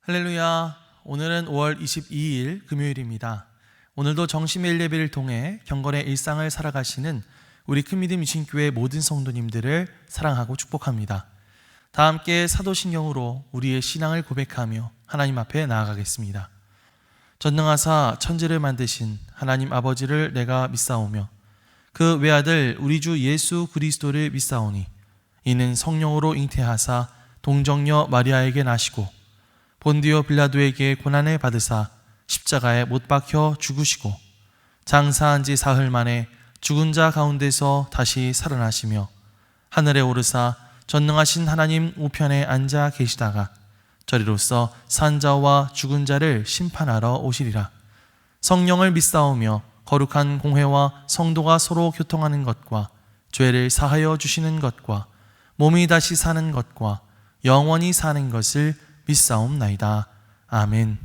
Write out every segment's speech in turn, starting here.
할렐루야. 오늘은 5월 22일 금요일입니다. 오늘도 정심의 예배를 통해 경건의 일상을 살아가시는 우리 큰믿음 미신교회 모든 성도님들을 사랑하고 축복합니다. 다 함께 사도신경으로 우리의 신앙을 고백하며 하나님 앞에 나아가겠습니다. 전능하사 천지를 만드신 하나님 아버지를 내가 믿사오며 그 외아들 우리 주 예수 그리스도를 믿사오니 이는 성령으로 잉태하사 동정녀 마리아에게 나시고 본디오 빌라도에게 고난을 받으사 십자가에 못 박혀 죽으시고 장사한 지 사흘 만에 죽은 자 가운데서 다시 살아나시며 하늘에 오르사 전능하신 하나님 우편에 앉아 계시다가 저리로서 산 자와 죽은 자를 심판하러 오시리라. 성령을 믿사오며 거룩한 공회와 성도가 서로 교통하는 것과 죄를 사하여 주시는 것과 몸이 다시 사는 것과 영원히 사는 것을 믿사옵나이다. 아멘.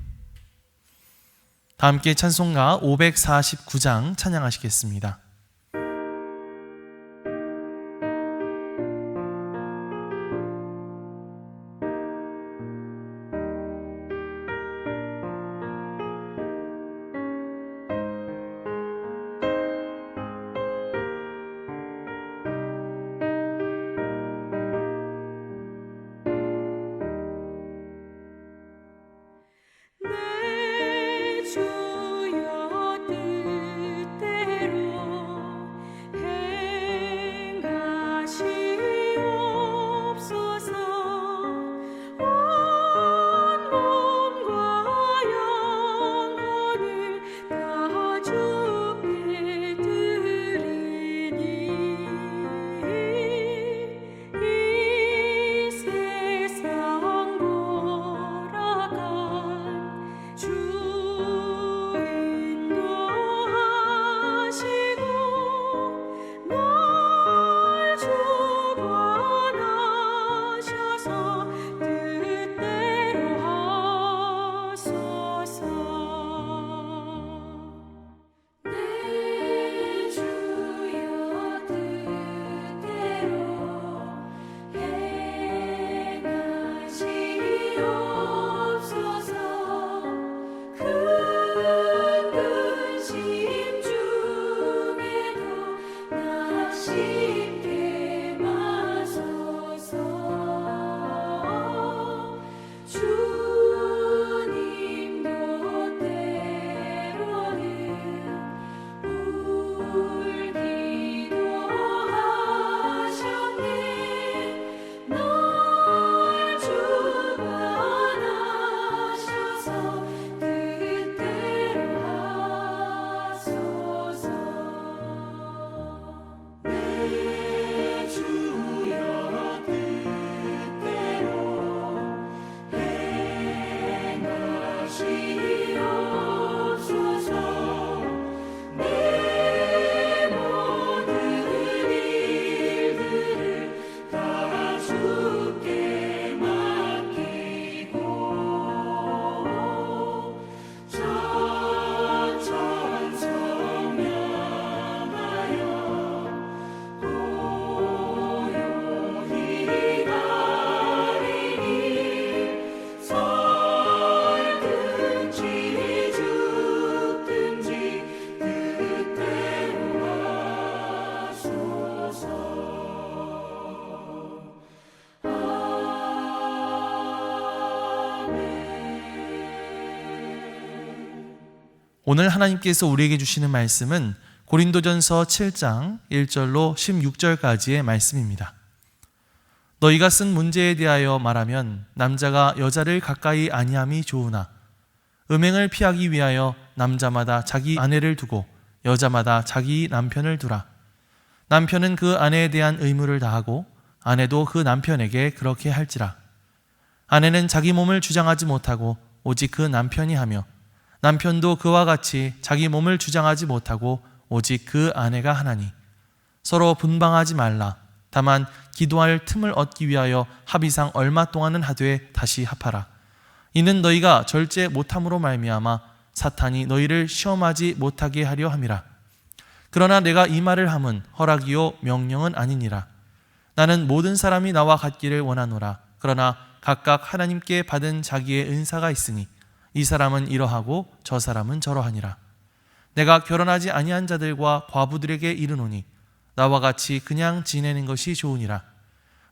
다 함께 찬송가 549장 찬양하시겠습니다. 오늘 하나님께서 우리에게 주시는 말씀은 고린도전서 7장 1절로 16절까지의 말씀입니다. 너희가 쓴 문제에 대하여 말하면 남자가 여자를 가까이 아니함이 좋으나 음행을 피하기 위하여 남자마다 자기 아내를 두고 여자마다 자기 남편을 두라. 남편은 그 아내에 대한 의무를 다하고 아내도 그 남편에게 그렇게 할지라. 아내는 자기 몸을 주장하지 못하고 오직 그 남편이 하며 남편도 그와 같이 자기 몸을 주장하지 못하고 오직 그 아내가 하나니 서로 분방하지 말라. 다만 기도할 틈을 얻기 위하여 합의상 얼마 동안은 하되 다시 합하라. 이는 너희가 절제 못함으로 말미암아 사탄이 너희를 시험하지 못하게 하려 함이라. 그러나 내가 이 말을 함은 허락이요 명령은 아니니라. 나는 모든 사람이 나와 같기를 원하노라. 그러나 각각 하나님께 받은 자기의 은사가 있으니 이 사람은 이러하고 저 사람은 저러하니라. 내가 결혼하지 아니한 자들과 과부들에게 이르노니 나와 같이 그냥 지내는 것이 좋으니라.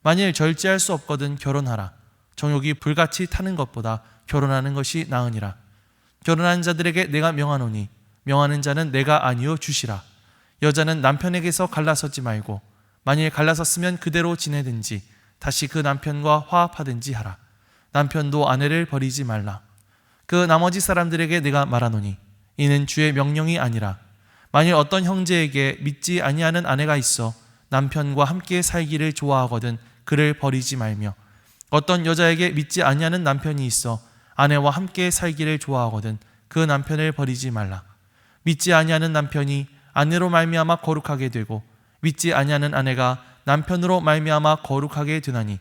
만일 절제할 수 없거든 결혼하라. 정욕이 불같이 타는 것보다 결혼하는 것이 나으니라. 결혼한 자들에게 내가 명하노니 명하는 자는 내가 아니요 주시라. 여자는 남편에게서 갈라서지 말고 만일 갈라섰으면 그대로 지내든지 다시 그 남편과 화합하든지 하라. 남편도 아내를 버리지 말라. 그 나머지 사람들에게 내가 말하노니 이는 주의 명령이 아니라 만일 어떤 형제에게 믿지 아니하는 아내가 있어 남편과 함께 살기를 좋아하거든 그를 버리지 말며 어떤 여자에게 믿지 아니하는 남편이 있어 아내와 함께 살기를 좋아하거든 그 남편을 버리지 말라. 믿지 아니하는 남편이 아내로 말미암아 거룩하게 되고 믿지 아니하는 아내가 남편으로 말미암아 거룩하게 되나니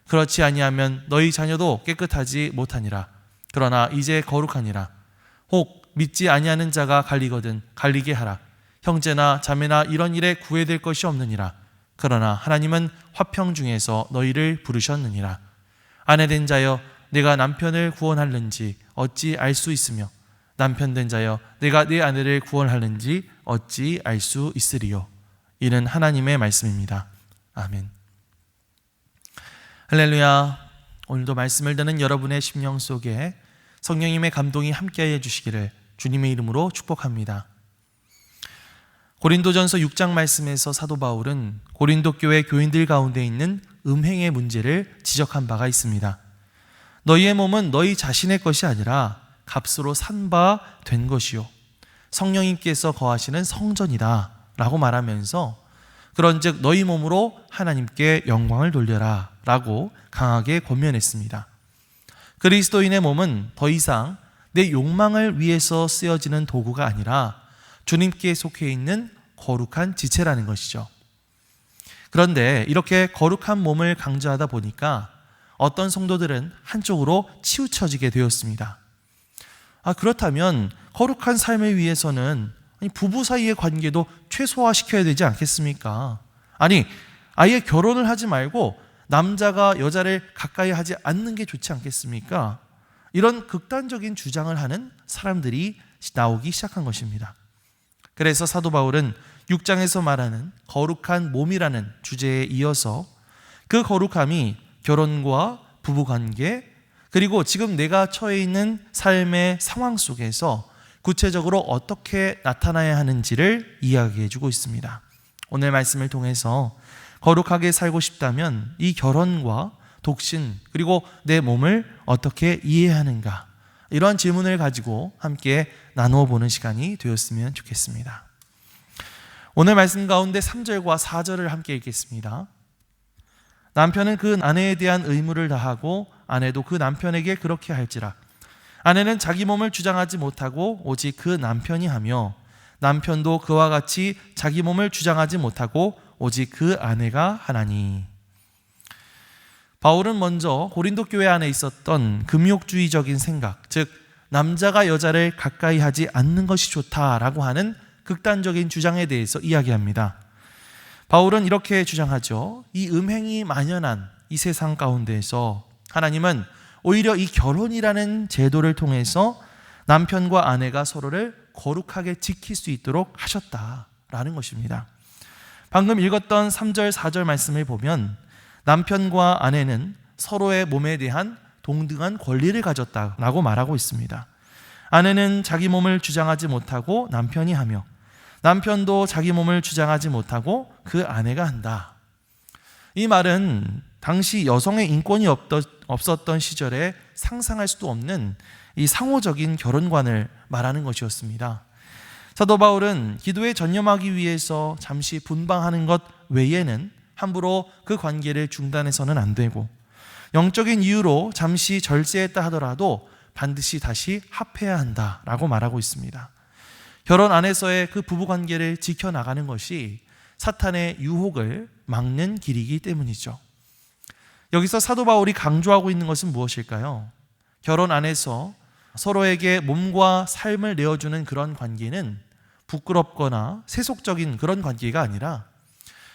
그렇지 아니하면 너희 자녀도 깨끗하지 못하니라. 그러나 이제 거룩하니라. 혹 믿지 아니하는 자가 갈리거든 갈리게 하라. 형제나 자매나 이런 일에 구애될 것이 없느니라. 그러나 하나님은 화평 중에서 너희를 부르셨느니라. 아내된 자여 내가 남편을 구원하는지 어찌 알 수 있으며 남편된 자여 내가 내 아내를 구원하는지 어찌 알 수 있으리요. 이는 하나님의 말씀입니다. 아멘. 할렐루야. 오늘도 말씀을 듣는 여러분의 심령 속에 성령님의 감동이 함께해 주시기를 주님의 이름으로 축복합니다. 고린도전서 6장 말씀에서 사도 바울은 고린도 교회 교인들 가운데 있는 음행의 문제를 지적한 바가 있습니다. 너희의 몸은 너희 자신의 것이 아니라 값으로 산 바 된 것이요 성령님께서 거하시는 성전이다 라고 말하면서 그런즉 너희 몸으로 하나님께 영광을 돌려라 라고 강하게 권면했습니다. 그리스도인의 몸은 더 이상 내 욕망을 위해서 쓰여지는 도구가 아니라 주님께 속해 있는 거룩한 지체라는 것이죠. 그런데 이렇게 거룩한 몸을 강조하다 보니까 어떤 성도들은 한쪽으로 치우쳐지게 되었습니다. 그렇다면 거룩한 삶을 위해서는 부부 사이의 관계도 최소화시켜야 되지 않겠습니까? 아예 결혼을 하지 말고 남자가 여자를 가까이 하지 않는 게 좋지 않겠습니까? 이런 극단적인 주장을 하는 사람들이 나오기 시작한 것입니다. 그래서 사도 바울은 6장에서 말하는 거룩한 몸이라는 주제에 이어서 그 거룩함이 결혼과 부부관계 그리고 지금 내가 처해 있는 삶의 상황 속에서 구체적으로 어떻게 나타나야 하는지를 이야기해 주고 있습니다. 오늘 말씀을 통해서 거룩하게 살고 싶다면 이 결혼과 독신 그리고 내 몸을 어떻게 이해하는가 이러한 질문을 가지고 함께 나누어 보는 시간이 되었으면 좋겠습니다. 오늘 말씀 가운데 3절과 4절을 함께 읽겠습니다. 남편은 그 아내에 대한 의무를 다하고 아내도 그 남편에게 그렇게 할지라. 아내는 자기 몸을 주장하지 못하고 오직 그 남편이 하며 남편도 그와 같이 자기 몸을 주장하지 못하고 오직 그 아내가 하나니. 바울은 먼저 고린도 교회 안에 있었던 금욕주의적인 생각, 즉 남자가 여자를 가까이 하지 않는 것이 좋다라고 하는 극단적인 주장에 대해서 이야기합니다. 바울은 이렇게 주장하죠. 이 음행이 만연한 이 세상 가운데에서 하나님은 오히려 이 결혼이라는 제도를 통해서 남편과 아내가 서로를 거룩하게 지킬 수 있도록 하셨다라는 것입니다. 방금 읽었던 3절, 4절 말씀을 보면 남편과 아내는 서로의 몸에 대한 동등한 권리를 가졌다라고 말하고 있습니다. 아내는 자기 몸을 주장하지 못하고 남편이 하며 남편도 자기 몸을 주장하지 못하고 그 아내가 한다. 이 말은 당시 여성의 인권이 없었던 시절에 상상할 수도 없는 이 상호적인 결혼관을 말하는 것이었습니다. 사도 바울은 기도에 전념하기 위해서 잠시 분방하는 것 외에는 함부로 그 관계를 중단해서는 안 되고 영적인 이유로 잠시 절제했다 하더라도 반드시 다시 합해야 한다라고 말하고 있습니다. 결혼 안에서의 그 부부관계를 지켜나가는 것이 사탄의 유혹을 막는 길이기 때문이죠. 여기서 사도 바울이 강조하고 있는 것은 무엇일까요? 결혼 안에서 서로에게 몸과 삶을 내어주는 그런 관계는 부끄럽거나 세속적인 그런 관계가 아니라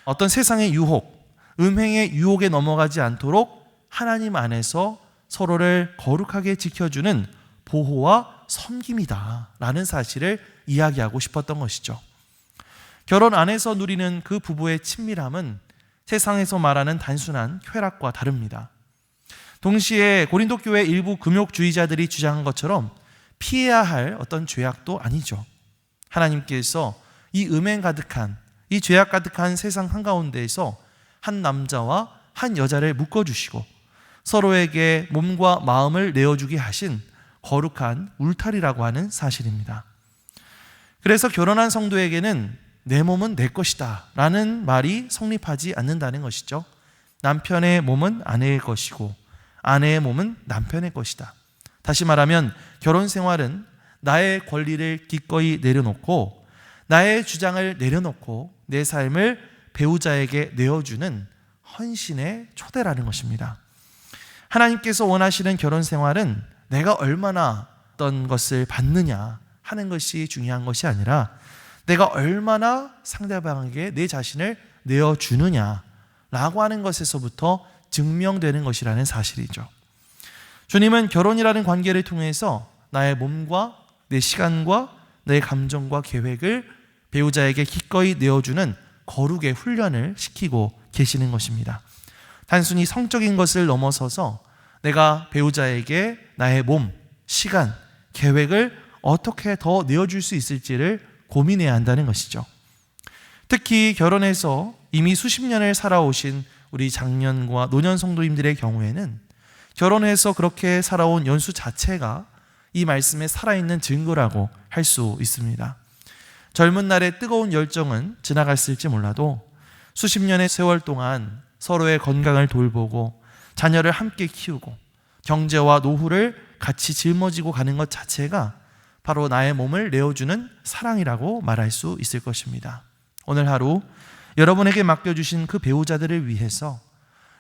어떤 세상의 유혹, 음행의 유혹에 넘어가지 않도록 하나님 안에서 서로를 거룩하게 지켜주는 보호와 섬김이다 라는 사실을 이야기하고 싶었던 것이죠. 결혼 안에서 누리는 그 부부의 친밀함은 세상에서 말하는 단순한 쾌락과 다릅니다. 동시에 고린도 교회 일부 금욕주의자들이 주장한 것처럼 피해야 할 어떤 죄악도 아니죠. 하나님께서 이 음행 가득한, 이 죄악 가득한 세상 한가운데에서 한 남자와 한 여자를 묶어주시고 서로에게 몸과 마음을 내어주게 하신 거룩한 울타리라고 하는 사실입니다. 그래서 결혼한 성도에게는 내 몸은 내 것이다 라는 말이 성립하지 않는다는 것이죠. 남편의 몸은 아내의 것이고 아내의 몸은 남편의 것이다. 다시 말하면 결혼 생활은 나의 권리를 기꺼이 내려놓고 나의 주장을 내려놓고 내 삶을 배우자에게 내어주는 헌신의 초대라는 것입니다. 하나님께서 원하시는 결혼 생활은 내가 얼마나 어떤 것을 받느냐 하는 것이 중요한 것이 아니라 내가 얼마나 상대방에게 내 자신을 내어주느냐라고 하는 것에서부터 증명되는 것이라는 사실이죠. 주님은 결혼이라는 관계를 통해서 나의 몸과 내 시간과 내 감정과 계획을 배우자에게 기꺼이 내어주는 거룩의 훈련을 시키고 계시는 것입니다. 단순히 성적인 것을 넘어서서 내가 배우자에게 나의 몸, 시간, 계획을 어떻게 더 내어줄 수 있을지를 고민해야 한다는 것이죠. 특히 결혼해서 이미 수십 년을 살아오신 우리 장년과 노년 성도님들의 경우에는 결혼해서 그렇게 살아온 연수 자체가 이 말씀에 살아있는 증거라고 할 수 있습니다. 젊은 날의 뜨거운 열정은 지나갔을지 몰라도 수십 년의 세월 동안 서로의 건강을 돌보고 자녀를 함께 키우고 경제와 노후를 같이 짊어지고 가는 것 자체가 바로 나의 몸을 내어주는 사랑이라고 말할 수 있을 것입니다. 오늘 하루 여러분에게 맡겨주신 그 배우자들을 위해서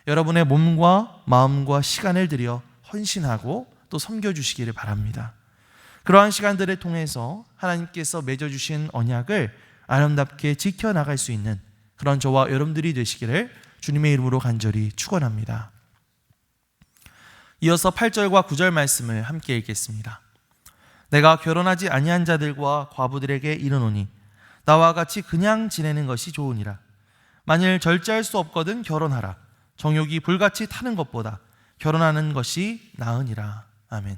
여러분의 몸과 마음과 시간을 들여 헌신하고 또 섬겨주시기를 바랍니다. 그러한 시간들을 통해서 하나님께서 맺어주신 언약을 아름답게 지켜나갈 수 있는 그런 저와 여러분들이 되시기를 주님의 이름으로 간절히 축원합니다. 이어서 8절과 9절 말씀을 함께 읽겠습니다. 내가 결혼하지 아니한 자들과 과부들에게 이르노니 나와 같이 그냥 지내는 것이 좋으니라. 만일 절제할 수 없거든 결혼하라. 정욕이 불같이 타는 것보다 결혼하는 것이 나으니라. 아멘.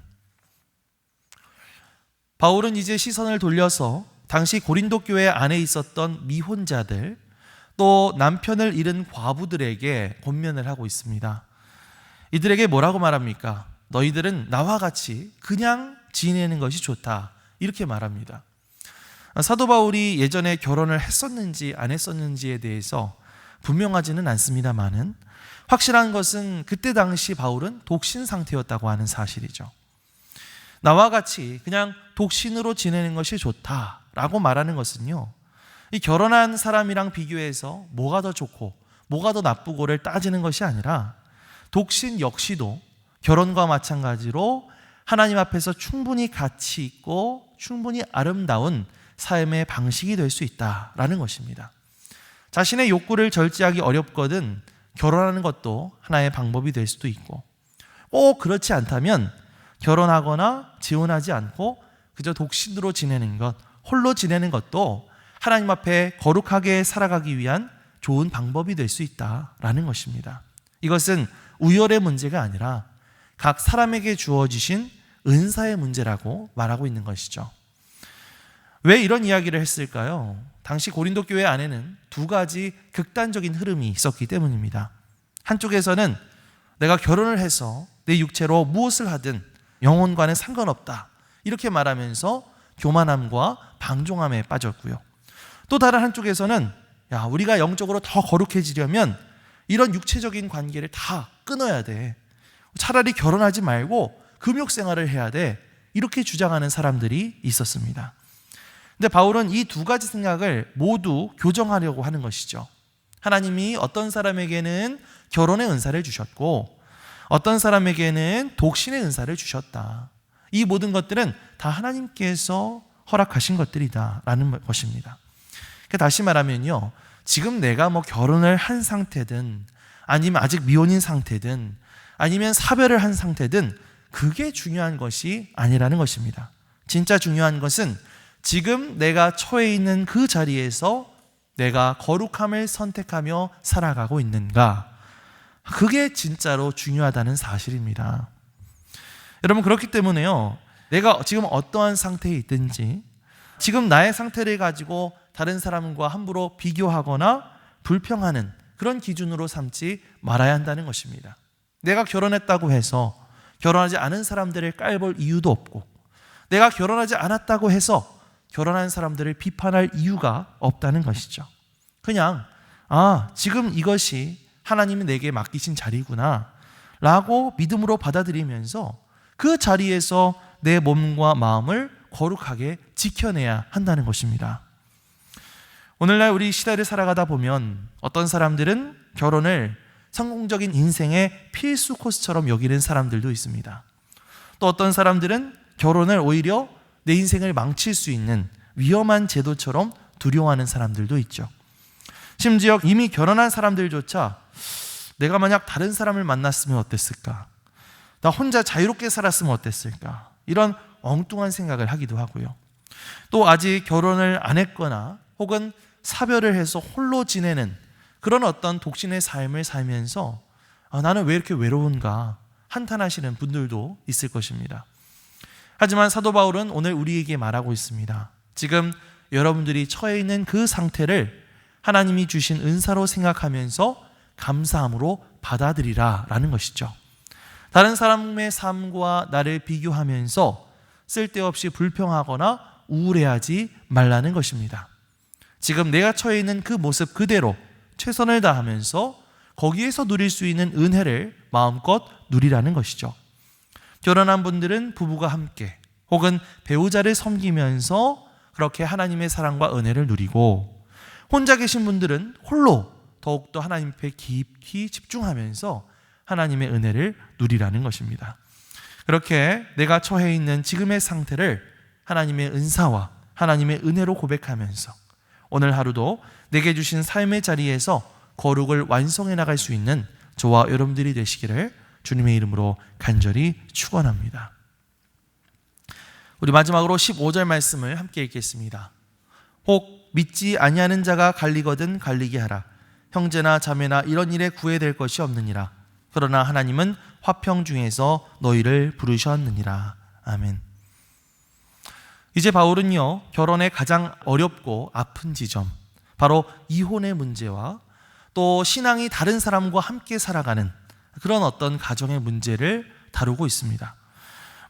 바울은 이제 시선을 돌려서 당시 고린도 교회 안에 있었던 미혼자들 또 남편을 잃은 과부들에게 권면을 하고 있습니다. 이들에게 뭐라고 말합니까? 너희들은 나와 같이 그냥 지내는 것이 좋다 이렇게 말합니다. 사도 바울이 예전에 결혼을 했었는지 안 했었는지에 대해서 분명하지는 않습니다만은 확실한 것은 그때 당시 바울은 독신 상태였다고 하는 사실이죠. 나와 같이 그냥 독신으로 지내는 것이 좋다라고 말하는 것은요, 이 결혼한 사람이랑 비교해서 뭐가 더 좋고 뭐가 더 나쁘고를 따지는 것이 아니라 독신 역시도 결혼과 마찬가지로 하나님 앞에서 충분히 가치 있고 충분히 아름다운 삶의 방식이 될 수 있다라는 것입니다. 자신의 욕구를 절제하기 어렵거든 결혼하는 것도 하나의 방법이 될 수도 있고, 꼭 그렇지 않다면 결혼하거나 지원하지 않고 그저 독신으로 지내는 것, 홀로 지내는 것도 하나님 앞에 거룩하게 살아가기 위한 좋은 방법이 될 수 있다라는 것입니다. 이것은 우열의 문제가 아니라 각 사람에게 주어지신 은사의 문제라고 말하고 있는 것이죠. 왜 이런 이야기를 했을까요? 당시 고린도 교회 안에는 두 가지 극단적인 흐름이 있었기 때문입니다. 한쪽에서는 내가 결혼을 해서 내 육체로 무엇을 하든 영혼과는 상관없다 이렇게 말하면서 교만함과 방종함에 빠졌고요. 또 다른 한쪽에서는 우리가 영적으로 더 거룩해지려면 이런 육체적인 관계를 다 끊어야 돼. 차라리 결혼하지 말고 금욕 생활을 해야 돼. 이렇게 주장하는 사람들이 있었습니다. 근데 바울은 이 두 가지 생각을 모두 교정하려고 하는 것이죠. 하나님이 어떤 사람에게는 결혼의 은사를 주셨고 어떤 사람에게는 독신의 은사를 주셨다. 이 모든 것들은 다 하나님께서 허락하신 것들이다 라는 것입니다. 다시 말하면요, 지금 내가 결혼을 한 상태든 아니면 아직 미혼인 상태든 아니면 사별을 한 상태든 그게 중요한 것이 아니라는 것입니다. 진짜 중요한 것은 지금 내가 처해 있는 그 자리에서 내가 거룩함을 선택하며 살아가고 있는가, 그게 진짜로 중요하다는 사실입니다. 여러분, 그렇기 때문에요, 내가 지금 어떠한 상태에 있든지 지금 나의 상태를 가지고 다른 사람과 함부로 비교하거나 불평하는 그런 기준으로 삼지 말아야 한다는 것입니다. 내가 결혼했다고 해서 결혼하지 않은 사람들을 깔볼 이유도 없고, 내가 결혼하지 않았다고 해서 결혼한 사람들을 비판할 이유가 없다는 것이죠. 그냥 지금 이것이 하나님이 내게 맡기신 자리구나 라고 믿음으로 받아들이면서 그 자리에서 내 몸과 마음을 거룩하게 지켜내야 한다는 것입니다. 오늘날 우리 시대를 살아가다 보면 어떤 사람들은 결혼을 성공적인 인생의 필수 코스처럼 여기는 사람들도 있습니다. 또 어떤 사람들은 결혼을 오히려 내 인생을 망칠 수 있는 위험한 제도처럼 두려워하는 사람들도 있죠. 심지어 이미 결혼한 사람들조차 내가 만약 다른 사람을 만났으면 어땠을까? 나 혼자 자유롭게 살았으면 어땠을까? 이런 엉뚱한 생각을 하기도 하고요. 또 아직 결혼을 안 했거나 혹은 사별을 해서 홀로 지내는 그런 어떤 독신의 삶을 살면서 나는 왜 이렇게 외로운가 한탄하시는 분들도 있을 것입니다. 하지만 사도 바울은 오늘 우리에게 말하고 있습니다. 지금 여러분들이 처해 있는 그 상태를 하나님이 주신 은사로 생각하면서 감사함으로 받아들이라 라는 것이죠. 다른 사람의 삶과 나를 비교하면서 쓸데없이 불평하거나 우울해하지 말라는 것입니다. 지금 내가 처해 있는 그 모습 그대로 최선을 다하면서 거기에서 누릴 수 있는 은혜를 마음껏 누리라는 것이죠. 결혼한 분들은 부부가 함께 혹은 배우자를 섬기면서 그렇게 하나님의 사랑과 은혜를 누리고, 혼자 계신 분들은 홀로 더욱더 하나님 앞에 깊이 집중하면서 하나님의 은혜를 누리라는 것입니다. 그렇게 내가 처해 있는 지금의 상태를 하나님의 은사와 하나님의 은혜로 고백하면서 오늘 하루도 내게 주신 삶의 자리에서 거룩을 완성해 나갈 수 있는 저와 여러분들이 되시기를 주님의 이름으로 간절히 축원합니다. 우리 마지막으로 15절 말씀을 함께 읽겠습니다. 혹 믿지 아니하는 자가 갈리거든 갈리게 하라. 형제나 자매나 이런 일에 구애될 것이 없느니라. 그러나 하나님은 화평 중에서 너희를 부르셨느니라. 아멘. 이제 바울은요, 결혼의 가장 어렵고 아픈 지점, 바로 이혼의 문제와 또 신앙이 다른 사람과 함께 살아가는 그런 어떤 가정의 문제를 다루고 있습니다.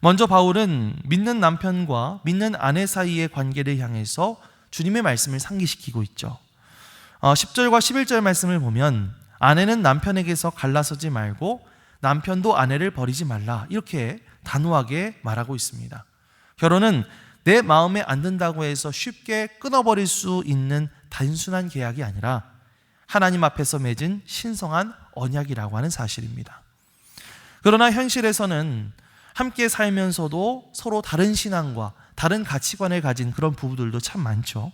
먼저 바울은 믿는 남편과 믿는 아내 사이의 관계를 향해서 주님의 말씀을 상기시키고 있죠. 10절과 11절 말씀을 보면 아내는 남편에게서 갈라서지 말고 남편도 아내를 버리지 말라, 이렇게 단호하게 말하고 있습니다. 결혼은 내 마음에 안 든다고 해서 쉽게 끊어버릴 수 있는 단순한 계약이 아니라 하나님 앞에서 맺은 신성한 언약이라고 하는 사실입니다. 그러나 현실에서는 함께 살면서도 서로 다른 신앙과 다른 가치관을 가진 그런 부부들도 참 많죠.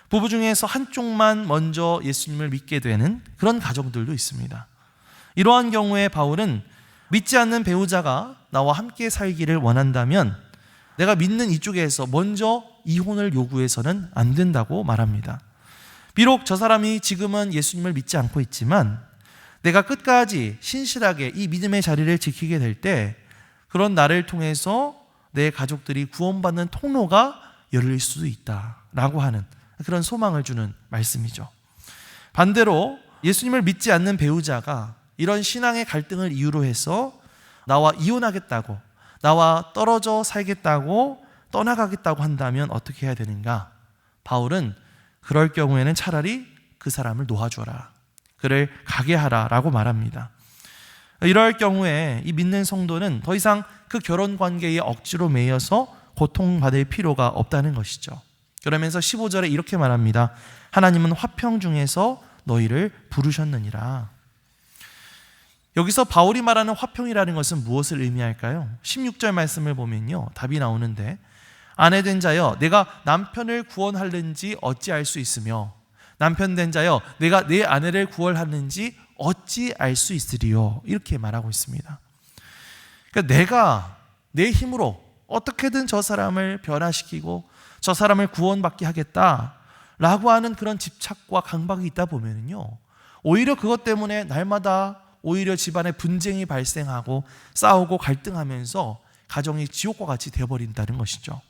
부부 중에서 한쪽만 먼저 예수님을 믿게 되는 그런 가정들도 있습니다. 이러한 경우에 바울은 믿지 않는 배우자가 나와 함께 살기를 원한다면 내가 믿는 이쪽에서 먼저 이혼을 요구해서는 안 된다고 말합니다. 비록 저 사람이 지금은 예수님을 믿지 않고 있지만 내가 끝까지 신실하게 이 믿음의 자리를 지키게 될 때 그런 나를 통해서 내 가족들이 구원받는 통로가 열릴 수도 있다라고 하는 그런 소망을 주는 말씀이죠. 반대로 예수님을 믿지 않는 배우자가 이런 신앙의 갈등을 이유로 해서 나와 이혼하겠다고, 나와 떨어져 살겠다고, 떠나가겠다고 한다면 어떻게 해야 되는가? 바울은 그럴 경우에는 차라리 그 사람을 놓아줘라, 그를 가게 하라 라고 말합니다. 이럴 경우에 이 믿는 성도는 더 이상 그 결혼 관계에 억지로 매여서 고통받을 필요가 없다는 것이죠. 그러면서 15절에 이렇게 말합니다. 하나님은 화평 중에서 너희를 부르셨느니라. 여기서 바울이 말하는 화평이라는 것은 무엇을 의미할까요? 16절 말씀을 보면요, 답이 나오는데, 아내 된 자여 내가 남편을 구원하는지 어찌 알 수 있으며 남편 된 자여 내가 내 아내를 구원하는지 어찌 알 수 있으리요? 이렇게 말하고 있습니다. 그러니까 내가 내 힘으로 어떻게든 저 사람을 변화시키고 저 사람을 구원받게 하겠다라고 하는 그런 집착과 강박이 있다 보면요, 오히려 그것 때문에 날마다 오히려 집안에 분쟁이 발생하고 싸우고 갈등하면서 가정이 지옥과 같이 되어버린다는 것이죠.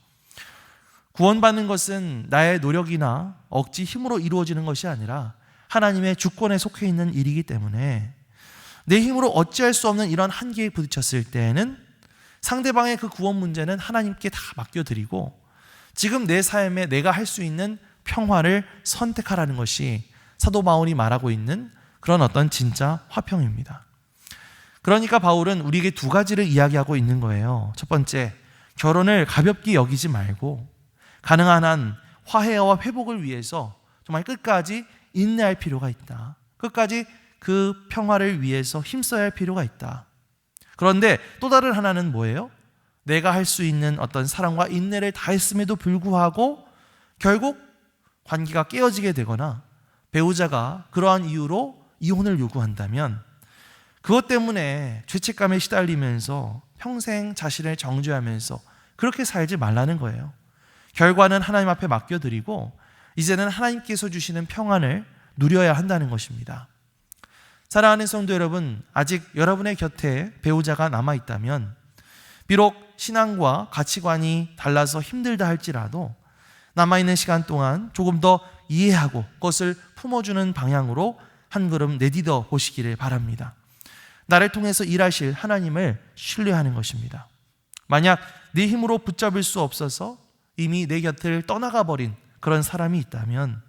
구원받는 것은 나의 노력이나 억지 힘으로 이루어지는 것이 아니라 하나님의 주권에 속해 있는 일이기 때문에 내 힘으로 어찌할 수 없는 이런 한계에 부딪혔을 때에는 상대방의 그 구원 문제는 하나님께 다 맡겨드리고 지금 내 삶에 내가 할 수 있는 평화를 선택하라는 것이 사도 바울이 말하고 있는 그런 어떤 진짜 화평입니다. 그러니까 바울은 우리에게 두 가지를 이야기하고 있는 거예요. 첫 번째, 결혼을 가볍게 여기지 말고 가능한 한 화해와 회복을 위해서 정말 끝까지 인내할 필요가 있다. 끝까지 그 평화를 위해서 힘써야 할 필요가 있다. 그런데 또 다른 하나는 뭐예요? 내가 할 수 있는 어떤 사랑과 인내를 다했음에도 불구하고 결국 관계가 깨어지게 되거나 배우자가 그러한 이유로 이혼을 요구한다면 그것 때문에 죄책감에 시달리면서 평생 자신을 정죄하면서 그렇게 살지 말라는 거예요. 결과는 하나님 앞에 맡겨드리고 이제는 하나님께서 주시는 평안을 누려야 한다는 것입니다. 사랑하는 성도 여러분, 아직 여러분의 곁에 배우자가 남아있다면 비록 신앙과 가치관이 달라서 힘들다 할지라도 남아있는 시간 동안 조금 더 이해하고 그것을 품어주는 방향으로 한 걸음 내디뎌 보시기를 바랍니다. 나를 통해서 일하실 하나님을 신뢰하는 것입니다. 만약 네 힘으로 붙잡을 수 없어서 이미 내 곁을 떠나가 버린 그런 사람이 있다면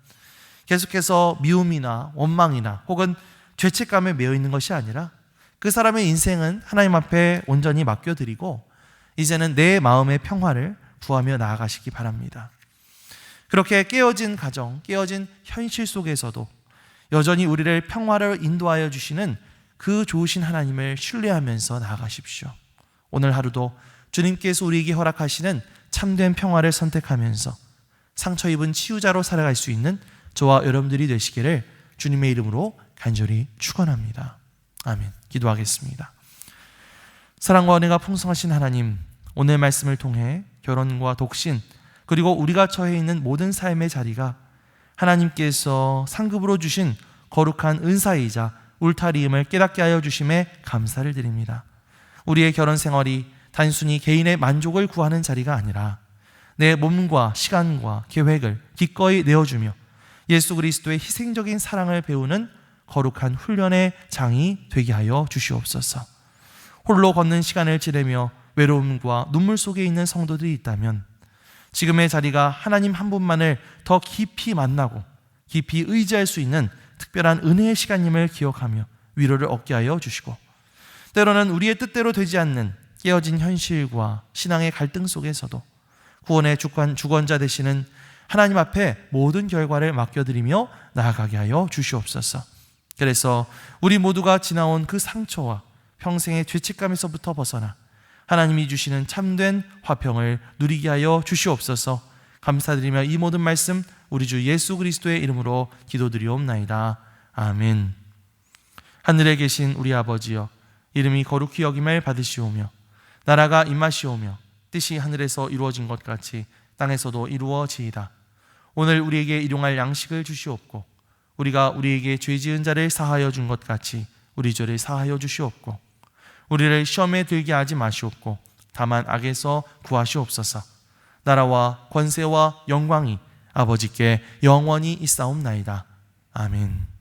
계속해서 미움이나 원망이나 혹은 죄책감에 매여 있는 것이 아니라 그 사람의 인생은 하나님 앞에 온전히 맡겨드리고 이제는 내 마음의 평화를 구하며 나아가시기 바랍니다. 그렇게 깨어진 가정, 깨어진 현실 속에서도 여전히 우리를 평화를 인도하여 주시는 그 좋으신 하나님을 신뢰하면서 나아가십시오. 오늘 하루도 주님께서 우리에게 허락하시는 참된 평화를 선택하면서 상처 입은 치유자로 살아갈 수 있는 저와 여러분들이 되시기를 주님의 이름으로 간절히 축원합니다. 아멘. 기도하겠습니다. 사랑과 은혜가 풍성하신 하나님, 오늘 말씀을 통해 결혼과 독신 그리고 우리가 처해 있는 모든 삶의 자리가 하나님께서 상급으로 주신 거룩한 은사이자 울타리임을 깨닫게 하여 주심에 감사를 드립니다. 우리의 결혼 생활이 단순히 개인의 만족을 구하는 자리가 아니라 내 몸과 시간과 계획을 기꺼이 내어주며 예수 그리스도의 희생적인 사랑을 배우는 거룩한 훈련의 장이 되게 하여 주시옵소서. 홀로 걷는 시간을 지내며 외로움과 눈물 속에 있는 성도들이 있다면 지금의 자리가 하나님 한 분만을 더 깊이 만나고 깊이 의지할 수 있는 특별한 은혜의 시간임을 기억하며 위로를 얻게 하여 주시고, 때로는 우리의 뜻대로 되지 않는 깨어진 현실과 신앙의 갈등 속에서도 구원의 주권자 되시는 하나님 앞에 모든 결과를 맡겨드리며 나아가게 하여 주시옵소서. 그래서 우리 모두가 지나온 그 상처와 평생의 죄책감에서부터 벗어나 하나님이 주시는 참된 화평을 누리게 하여 주시옵소서. 감사드리며 이 모든 말씀 우리 주 예수 그리스도의 이름으로 기도드리옵나이다. 아멘. 하늘에 계신 우리 아버지여, 이름이 거룩히 여김을 받으시오며 나라가 임하시오며 뜻이 하늘에서 이루어진 것 같이 땅에서도 이루어지이다. 오늘 우리에게 일용할 양식을 주시옵고 우리가 우리에게 죄 지은 자를 사하여 준 것 같이 우리 죄를 사하여 주시옵고 우리를 시험에 들게 하지 마시옵고 다만 악에서 구하시옵소서. 나라와 권세와 영광이 아버지께 영원히 있사옵나이다. 아멘.